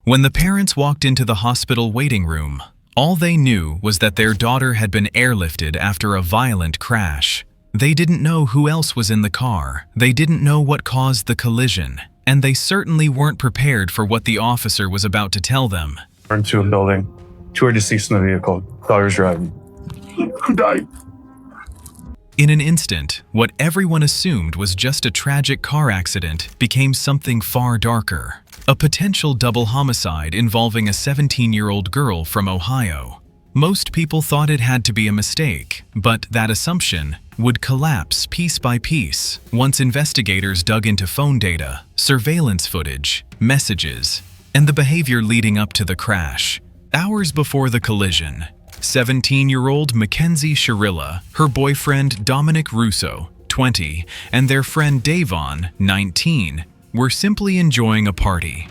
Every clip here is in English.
When the parents walked into the hospital waiting room, all they knew was that their daughter had been airlifted after a violent crash. They didn't know who else was in the car, they didn't know what caused the collision, and they certainly weren't prepared for what the officer was about to tell them. Into a building, 2 are deceased in the vehicle, daughter's driving. Who died? In an instant, what everyone assumed was just a tragic car accident became something far darker. A potential double homicide involving a 17-year-old girl from Ohio. Most people thought it had to be a mistake, but that assumption would collapse piece by piece once investigators dug into phone data, surveillance footage, messages, and the behavior leading up to the crash. Hours before the collision, 17-year-old Mackenzie Shirilla, her boyfriend Dominic Russo, 20, and their friend Davon, 19, were simply enjoying a party.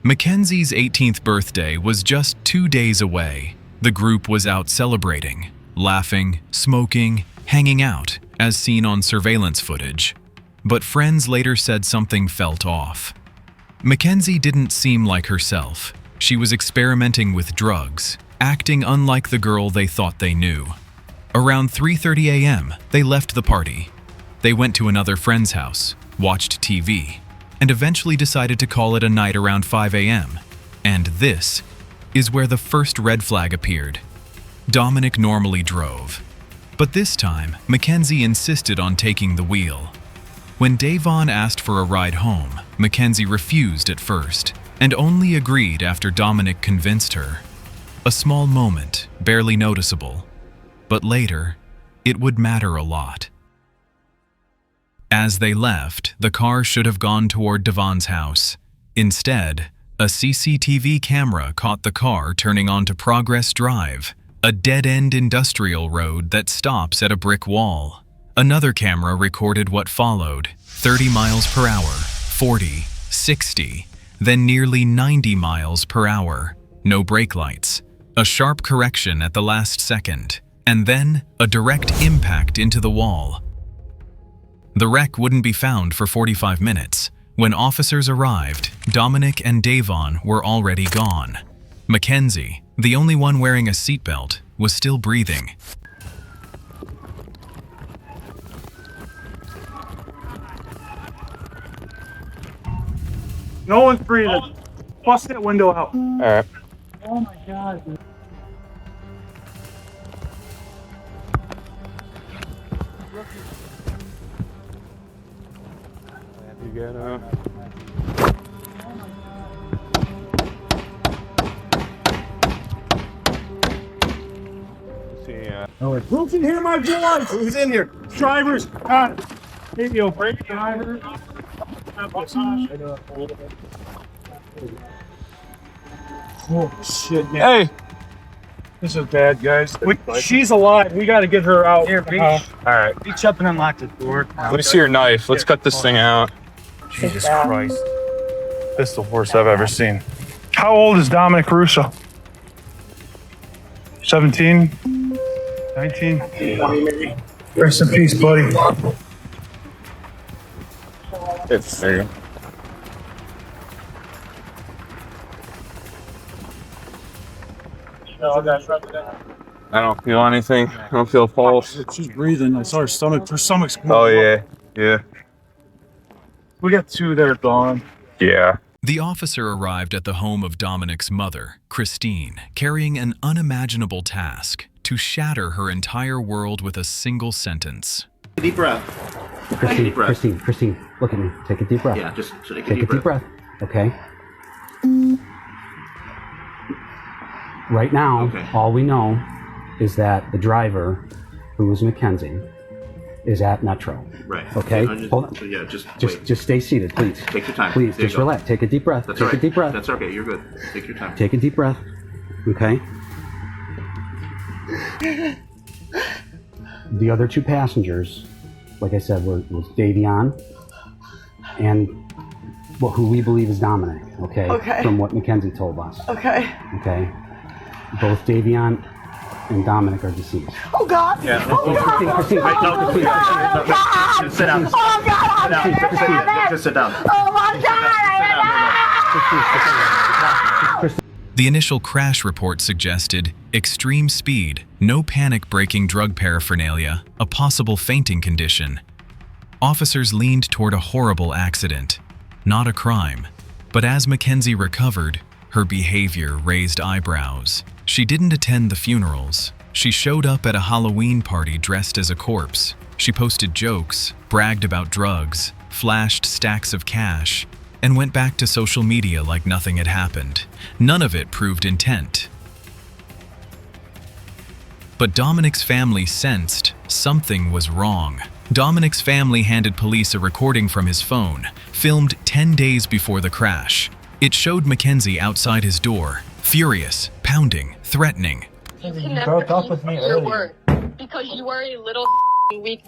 Mackenzie's 18th birthday was just 2 days away. The group was out celebrating, laughing, smoking, hanging out, as seen on surveillance footage. But friends later said something felt off. Mackenzie didn't seem like herself. She was experimenting with drugs, acting unlike the girl they thought they knew. Around 3:30 a.m., they left the party. They went to another friend's house, watched TV, and eventually decided to call it a night around 5 a.m. And this is where the first red flag appeared. Dominic normally drove, but this time, Mackenzie insisted on taking the wheel. When Davon asked for a ride home, Mackenzie refused at first, and only agreed after Dominic convinced her. A small moment, barely noticeable, but later, it would matter a lot. As they left, the car should have gone toward Devon's house. Instead, a CCTV camera caught the car turning onto Progress Drive, a dead-end industrial road that stops at a brick wall. Another camera recorded what followed: 30 miles per hour, 40, 60, then nearly 90 miles per hour. No brake lights, a sharp correction at the last second, and then a direct impact into the wall. The wreck wouldn't be found for 45 minutes. When officers arrived, Dominic and Davon were already gone. Mackenzie, the only one wearing a seatbelt, was still breathing. No one's breathing. Bust that window out. All right. Oh my God. You got Who's in here, my boy? Who's in here? Drivers. Maybe you'll break driver. Oh shit, man. Hey! This is bad, guys. She's alive. We got to get her out. Here, reach. All right. Reach up and unlock the door. Let me see your knife. Let's cut this thing out. Jesus Christ. This is the worst I've ever seen. How old is Dominic Russo? 17? 19? Rest in peace, buddy. It's there. I don't feel anything. I don't feel a pulse. She's breathing. I saw her stomach. Her stomach's Oh, yeah. Yeah. We got 2 there, gone. Yeah. The officer arrived at the home of Dominic's mother, Christine, carrying an unimaginable task: to shatter her entire world with a single sentence. Deep breath. Christine, look at me. Take a deep breath. Yeah, just take a deep breath. Okay. Right now, all we know is that the driver, who was Mackenzie, is at Metro. Right. Okay. Hold on. Yeah, just stay seated, please. Take your time. Please, just relax. Take a deep breath. That's Take right. a deep breath. That's okay. You're good. Take your time. Take a deep breath. Okay. The other 2 passengers, like I said, was Davion and who we believe is Dominic. Okay. From what Mackenzie told us. Okay. Okay. Both Davion and Dominic are deceased. Oh God! Yeah. Oh God! Christine, Oh God! Sit down. Oh God! Just sit down. Oh my God! The initial crash report suggested extreme speed, no panic-breaking drug paraphernalia, a possible fainting condition. Officers leaned toward a horrible accident, not a crime. But as Mackenzie recovered, her behavior raised eyebrows. She didn't attend the funerals. She showed up at a Halloween party dressed as a corpse. She posted jokes, bragged about drugs, flashed stacks of cash, and went back to social media like nothing had happened. None of it proved intent. But Dominic's family sensed something was wrong. Dominic's family handed police a recording from his phone, filmed 10 days before the crash. It showed Mackenzie outside his door, furious, pounding, threatening. You broke up with me earlier. Because you are a little weak.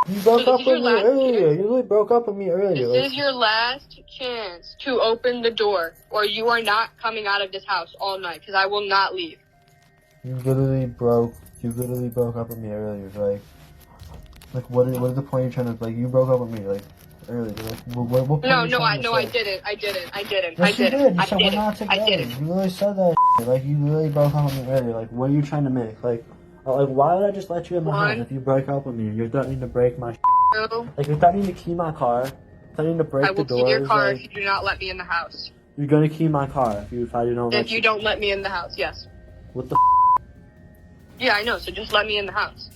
You broke up with me earlier. You really broke up with me earlier. This is your last chance to open the door, or you are not coming out of this house all night, because I will not leave. You literally broke up with me earlier. Like what is the point you're trying to, like, you broke up with me, like, earlier. Like, what point No, are you trying to I say? didn't. Yes, you did. You said we're not together. You literally said that shit. Like, you literally broke up with me earlier. Like, what are you trying to make? Like, why would I just let you in my house if you break up with me? You're threatening to break my shit. No. Like, you're threatening to key my car, threatening to break the doors. I will key your car like, if you do not let me in the house. You're gonna key my car if I don't let If you don't let me in the house, yes. What the Yeah, I know, so just let me in the house.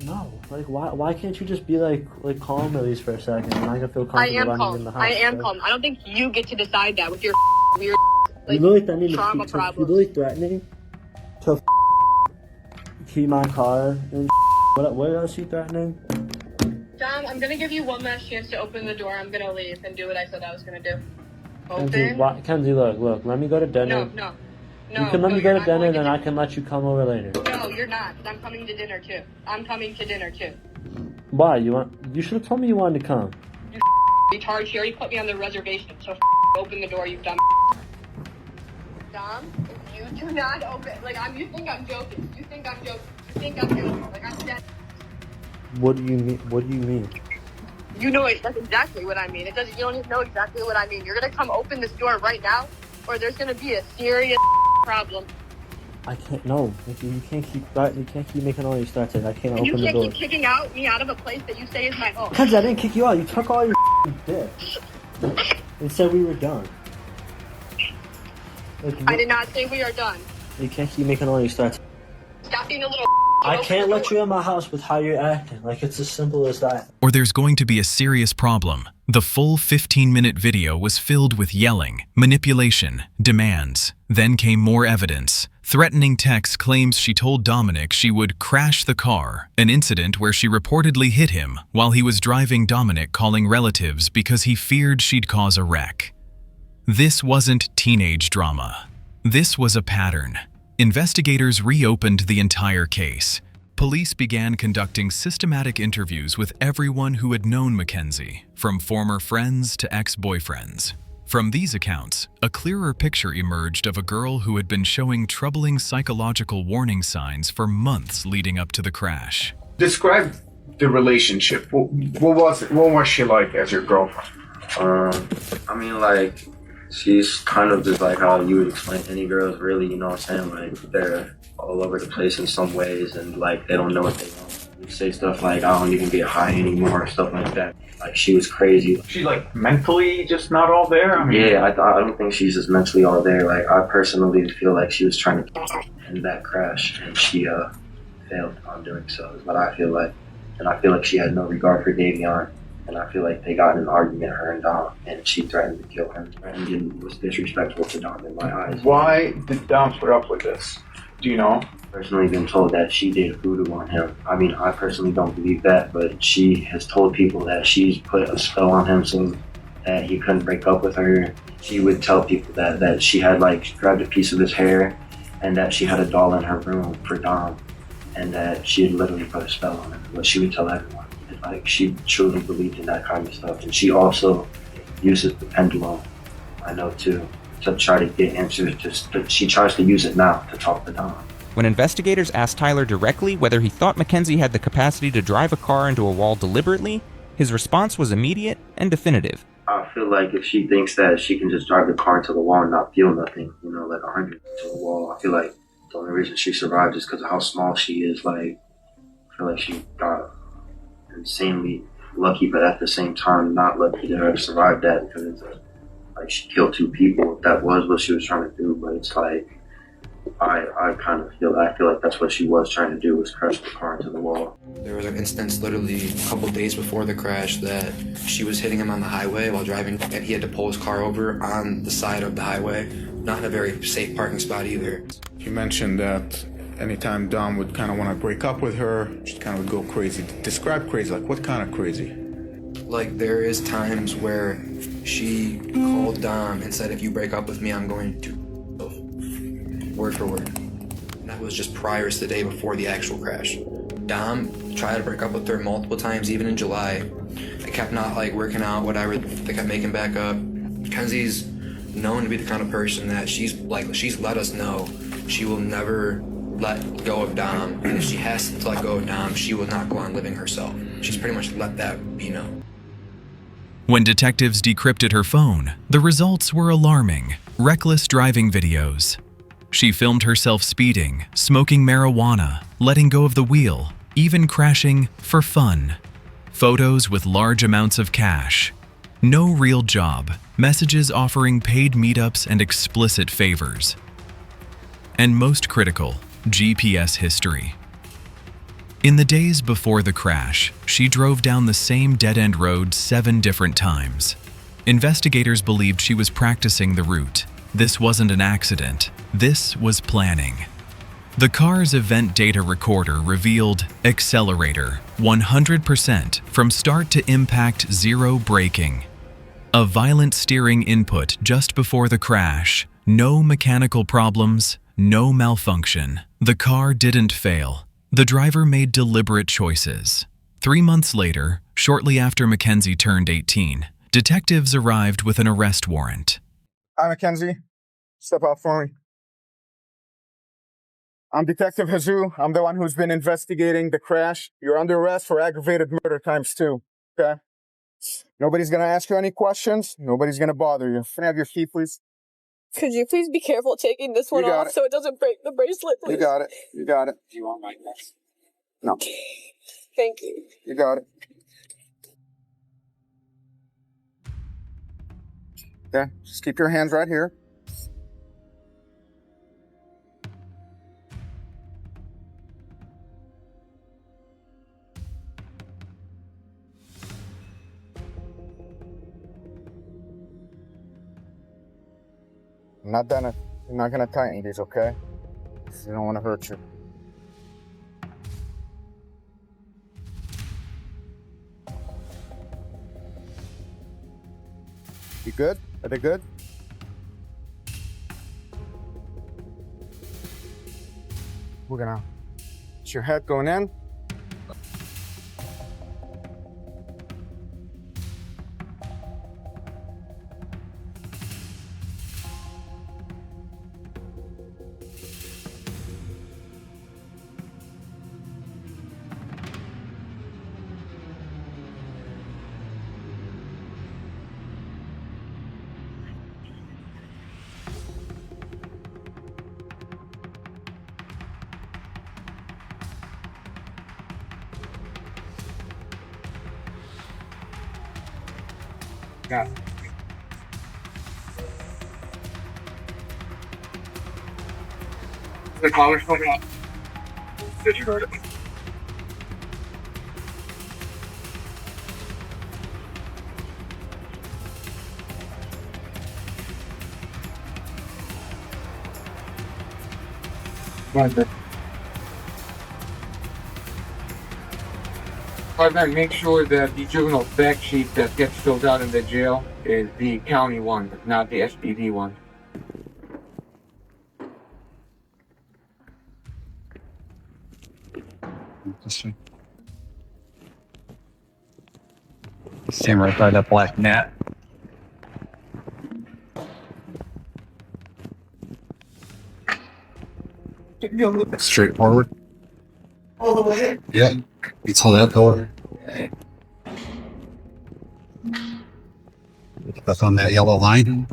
No, like, why can't you just be like calm at least for a second and I can feel comfortable letting you in the house? I am calm. I don't think you get to decide that with your weird Like, you literally trauma problems. You're literally threatening to key my car and what else are you threatening? Dom, I'm gonna give you one last chance to open the door. I'm gonna leave and do what I said I was gonna do. Open. Kenzie, look, let me go to dinner. No. You can let me go to dinner, then I can let you come over later. No, you're not, because I'm coming to dinner too. Why? You should have told me you wanted to come. You retard, she already put me on the reservation, so open the door, you dumb. Dom, if you do not open, you think I'm joking. Like, I'm dead. What do you mean? You know that's exactly what I mean. You don't even know exactly what I mean. You're gonna come open this door right now, or there's gonna be a serious problem. I can't. No, you can't keep making all these threats. I can't open the door. You can't keep kicking me out of a place that you say is my home. Kenzie, I didn't kick you out. You took all your dicks and said we were done. I did not say we are done. You can't keep making all these threats. Stop being a little. I can't let you in my house with how you're acting. Like, it's as simple as that. Or there's going to be a serious problem. The full 15-minute video was filled with yelling, manipulation, demands. Then came more evidence. Threatening text claims she told Dominic she would crash the car, an incident where she reportedly hit him while he was driving Dominic, calling relatives because he feared she'd cause a wreck. This wasn't teenage drama. This was a pattern. Investigators reopened the entire case. Police began conducting systematic interviews with everyone who had known Mackenzie, from former friends to ex-boyfriends. From these accounts, a clearer picture emerged of a girl who had been showing troubling psychological warning signs for months leading up to the crash. Describe the relationship. What was she like as your girlfriend? I mean, like, she's kind of just like how you would explain any girls, really, you know what I'm saying? Like, they're all over the place in some ways, and like, they don't know what they want. You say stuff like, I don't even get high anymore, stuff like that. Like, she was crazy. She's like mentally just not all there? I mean, yeah, I don't think she's just mentally all there. Like, I personally feel like she was trying to end that crash, and she failed on doing so, is what I feel like. And I feel like she had no regard for Davion. And I feel like they got in an argument, her and Dom, and she threatened to kill him. And was disrespectful to Dom in my eyes. Why did Dom put up with this? Do you know? I've personally been told that she did voodoo on him. I mean, I personally don't believe that, but she has told people that she's put a spell on him so that he couldn't break up with her. She would tell people that she had, like, grabbed a piece of his hair and that she had a doll in her room for Dom, and that she had literally put a spell on him. But she would tell everyone. Like, she truly believed in that kind of stuff. And she also uses the pendulum, I know too, to try to get answers. She tries to use it now to talk to Dom. When investigators asked Tyler directly whether he thought Mackenzie had the capacity to drive a car into a wall deliberately, his response was immediate and definitive. I feel like if she thinks that she can just drive the car into the wall and not feel nothing, you know, like 100 to the wall, I feel like the only reason she survived is because of how small she is. Like, I feel like she got insanely lucky, but at the same time, not lucky to have survived that because it's like she killed 2 people. That was what she was trying to do, but it's like I feel like that's what she was trying to do, was crash the car into the wall. There was an instance literally a couple days before the crash that she was hitting him on the highway while driving, and he had to pull his car over on the side of the highway, not in a very safe parking spot either. You mentioned that anytime Dom would kind of want to break up with her, she kind of would go crazy. Describe crazy, like what kind of crazy? Like, there is times where she called Dom and said, if you break up with me, I'm going to word for word. And that was just prior to the day before the actual crash. Dom tried to break up with her multiple times, even in July. They kept not like working out, whatever. They kept making back up. Mackenzie's known to be the kind of person that she's let us know she will never let go of Dom. And if she has to let go of Dom, she will not go on living herself. She's pretty much let that be known. When detectives decrypted her phone, the results were alarming. Reckless driving videos. She filmed herself speeding, smoking marijuana, letting go of the wheel, even crashing for fun. Photos with large amounts of cash. No real job. Messages offering paid meetups and explicit favors. And most critical, GPS history. In the days before the crash, she drove down the same dead-end road 7 different times. Investigators believed she was practicing the route. This wasn't an accident. This was planning. The car's event data recorder revealed accelerator 100% from start to impact, 0 braking. A violent steering input just before the crash. No mechanical problems, no malfunction. The car didn't fail. The driver made deliberate choices. 3 months later, shortly after Mackenzie turned 18, detectives arrived with an arrest warrant. Hi, Mackenzie. Step out for me. I'm Detective Jesus. I'm the one who's been investigating the crash. You're under arrest for aggravated murder ×2, okay? Nobody's gonna ask you any questions. Nobody's gonna bother you. Can I have your key, please? Could you please be careful taking this one off so it doesn't break the bracelet, please? You got it. You got it. Do you want my next? No. Thank you. You got it. Okay, just keep your hands right here. I'm not gonna tighten these, okay? I don't want to hurt you. You good? Are they good? We're gonna get your head going in. Got it. The collar's coming up. Disregard it. Right there. Then make sure that the juvenile fact sheet that gets filled out in the jail is the county one, not the SPD one. Stand right by that black net. Straight forward. All the way? Yeah. You hold that door. That's on that yellow line.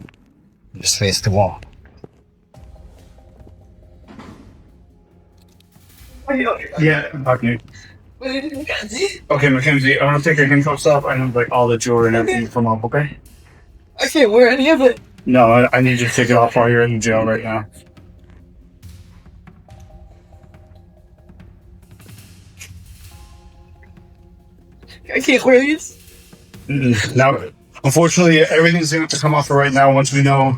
Just face the wall. Yeah, okay. What did you do, Mackenzie? Okay, Mackenzie, I want to take your handcuffs off and like all the jewelry and everything from up, okay? I can't wear any of it. No, I need you to take it off while you're in jail right now. I can't wear these. Now, unfortunately, everything's going to come off right now once we know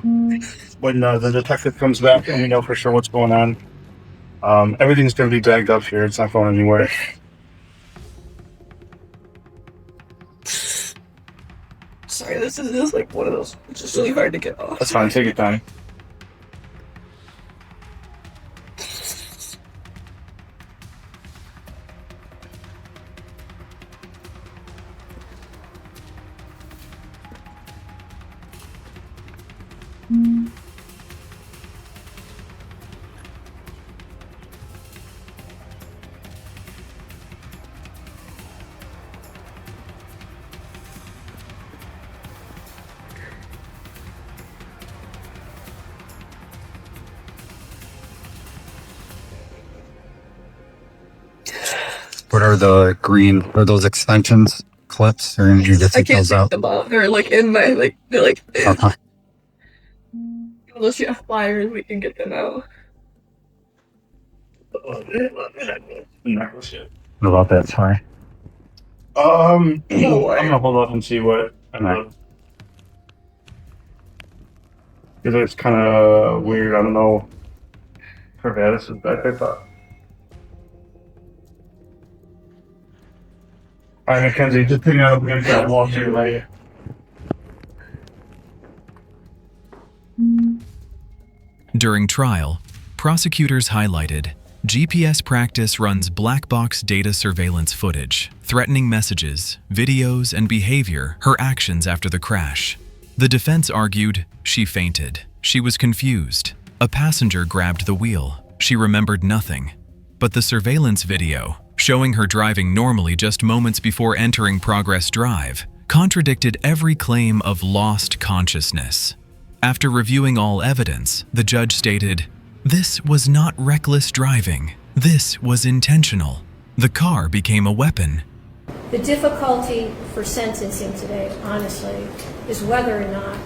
when the detective comes back and we know for sure what's going on. Everything's going to be bagged up here. It's not going anywhere. Sorry, this is like one of those. It's just really hard to get off. That's fine. Take your time. What are the green? Are those extensions clips, or you just I take can't those take out? them out. They're like in my like. They're like. Okay. Unless you have pliers, we can get them out. What about that? Sorry. I'm gonna hold up and see what. Because it's kind of weird. I don't know. Corvallis is back, I thought. Alright, Mackenzie, just pick it up against that wall to your right. During trial, prosecutors highlighted GPS practice runs black box data surveillance footage, threatening messages, videos, and behavior, her actions after the crash. The defense argued she fainted. She was confused. A passenger grabbed the wheel. She remembered nothing. But the surveillance video, showing her driving normally just moments before entering Progress Drive, contradicted every claim of lost consciousness. After reviewing all evidence, the judge stated, "This was not reckless driving. This was intentional. The car became a weapon." The difficulty for sentencing today, honestly, is whether or not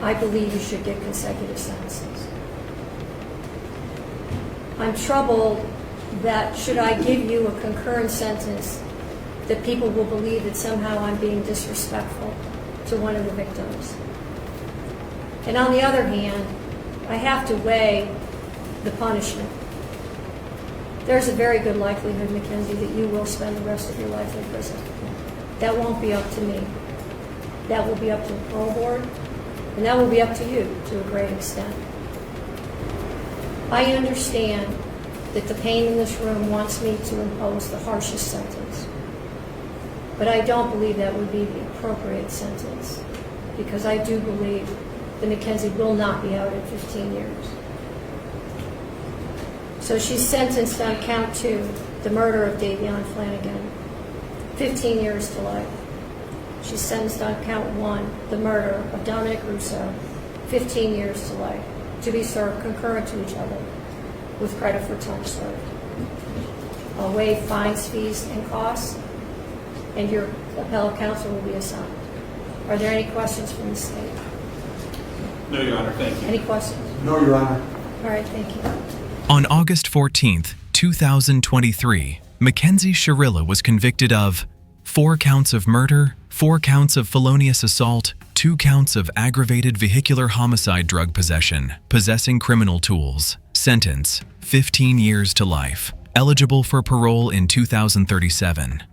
I believe you should get consecutive sentences. I'm troubled that should I give you a concurrent sentence, that people will believe that somehow I'm being disrespectful to one of the victims. And on the other hand, I have to weigh the punishment. There's a very good likelihood, Mackenzie, that you will spend the rest of your life in prison. That won't be up to me. That will be up to the parole board, and that will be up to you to a great extent. I understand that the pain in this room wants me to impose the harshest sentence. But I don't believe that would be the appropriate sentence, because I do believe that Mackenzie will not be out at 15 years. So she's sentenced on count 2, the murder of Davion Flanagan, 15 years to life. She's sentenced on count 1, the murder of Dominic Russo, 15 years to life, to be served concurrent to each other, with credit for time served. I'll waive fines, fees, and costs, and your appellate counsel will be assigned. Are there any questions from the state? No, Your Honor, thank you. Any questions? No, Your Honor. All right, thank you. On August 14th, 2023, Mackenzie Shirilla was convicted of 4 counts of murder, 4 counts of felonious assault, 2 counts of aggravated vehicular homicide drug possession, possessing criminal tools. Sentence, 15 years to life. Eligible for parole in 2037.